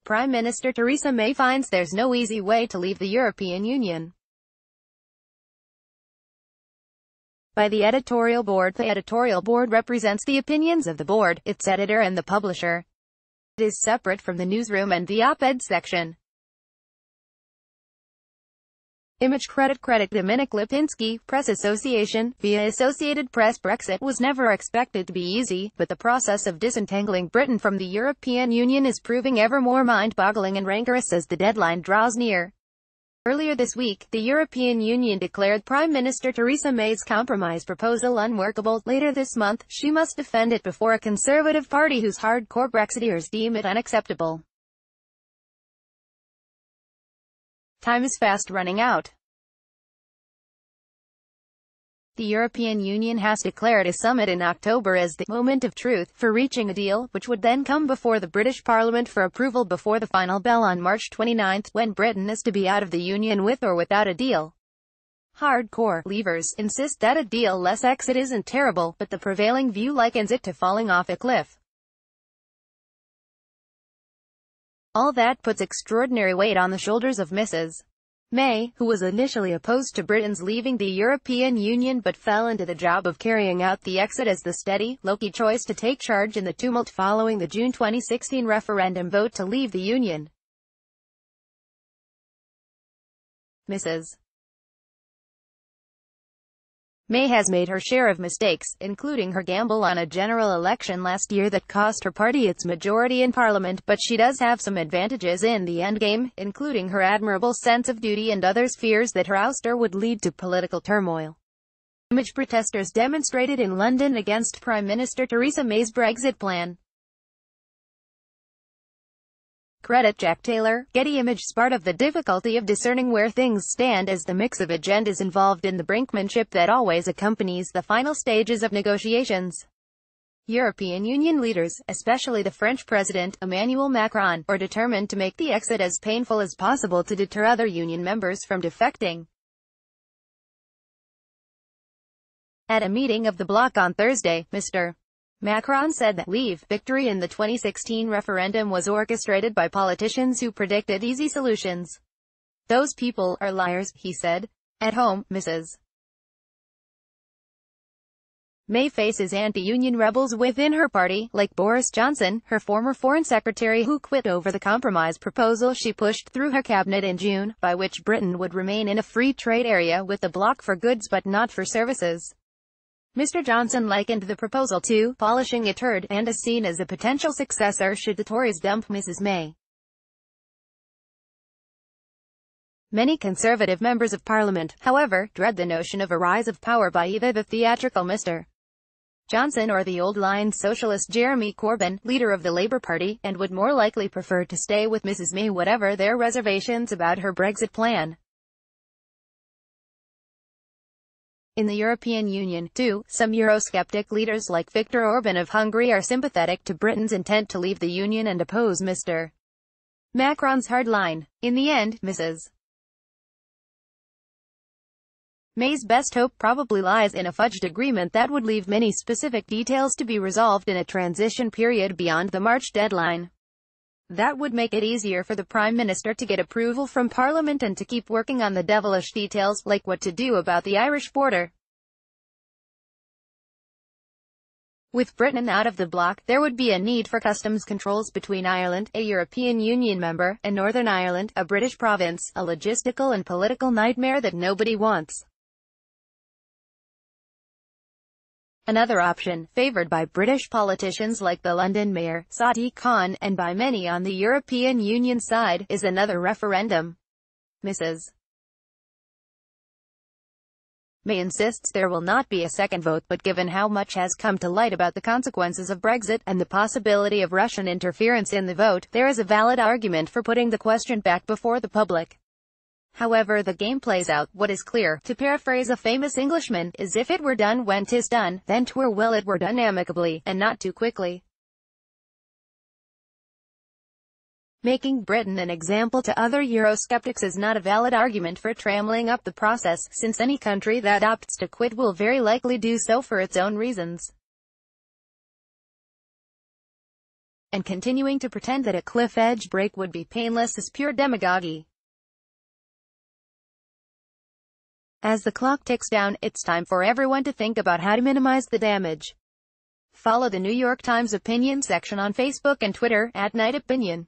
Prime Minister Theresa May finds there's no easy way to leave the European Union. By the editorial board. The editorial board represents the opinions of the board, its editor and the publisher. It is separate from the newsroom and the op-ed section. ImageCreditCreditDominic Lipinski, Press Association, via Associated PressBrexit, was never expected to be easy, but the process of disentangling Britain from the European Union is proving ever more mind-boggling and rancorous as the deadline draws near. Earlier this week, the European Union declared Prime Minister Theresa May's compromise proposal unworkable. Later this month, she must defend it before a Conservative Party whose hardcore Brexiteers deem it unacceptable. Time is fast running out. The European Union has declared a summit in October as the moment of truth for reaching a deal, which would then come before the British Parliament for approval before the final bell on March 29, when Britain is to be out of the Union with or without a deal. Hardcore leavers insist that a deal-less exit isn't terrible, but the prevailing view likens it to falling off a cliff. All that puts extraordinary weight on the shoulders of Mrs. May, who was initially opposed to Britain's leaving the European Union but fell into the job of carrying out the exit as the steady, low-key choice to take charge in the tumult following the June 2016 referendum vote to leave the Union. Mrs. May has made her share of mistakes, including her gamble on a general election last year that cost her party its majority in Parliament, but she does have some advantages in the endgame, including her admirable sense of duty and others' fears that her ouster would lead to political turmoil. Image protesters demonstrated in London against Prime Minister Theresa May's Brexit plan. Credit Jack Taylor, Getty Images. Part of the difficulty of discerning where things stand is the mix of agendas involved in the brinkmanship that always accompanies the final stages of negotiations. European Union leaders, especially the French President, Emmanuel Macron, are determined to make the exit as painful as possible to deter other Union members from defecting. At a meeting of the bloc on Thursday, Mr. Macron said that Leave victory in the 2016 referendum was orchestrated by politicians who predicted easy solutions. Those people are liars, he said. At home, Mrs. May faces anti-union rebels within her party, like Boris Johnson, her former foreign secretary, who quit over the compromise proposal she pushed through her cabinet in June, by which Britain would remain in a free trade area with the bloc for goods but not for services. Mr. Johnson likened the proposal to polishing a turd, and is seen as a potential successor should the Tories dump Mrs. May. Many Conservative members of Parliament, however, dread the notion of a rise of power by either the theatrical Mr. Johnson or the old-line socialist Jeremy Corbyn, leader of the Labour Party, and would more likely prefer to stay with Mrs. May whatever their reservations about her Brexit plan. In the European Union, too, some Eurosceptic leaders like Viktor Orban of Hungary are sympathetic to Britain's intent to leave the Union and oppose Mr. Macron's hard line. In the end, Mrs. May's best hope probably lies in a fudged agreement that would leave many specific details to be resolved in a transition period beyond the March deadline. That would make it easier for the Prime Minister to get approval from Parliament and to keep working on the devilish details, like what to do about the Irish border. With Britain out of the bloc, there would be a need for customs controls between Ireland, a European Union member, and Northern Ireland, a British province, a logistical and political nightmare that nobody wants. Another option, favoured by British politicians like the London Mayor, Sadiq Khan, and by many on the European Union side, is another referendum. Mrs. May insists there will not be a second vote, but given how much has come to light about the consequences of Brexit, and the possibility of Russian interference in the vote, there is a valid argument for putting the question back before the public. However the game plays out, what is clear, to paraphrase a famous Englishman, is if it were done when 'tis done, then 'twere well it were done amicably, and not too quickly. Making Britain an example to other Eurosceptics is not a valid argument for trammeling up the process, since any country that opts to quit will very likely do so for its own reasons. And continuing to pretend that a cliff-edge break would be painless is pure demagoguery. As the clock ticks down, it's time for everyone to think about how to minimize the damage. Follow the New York Times opinion section on Facebook and Twitter, @NightOpinion.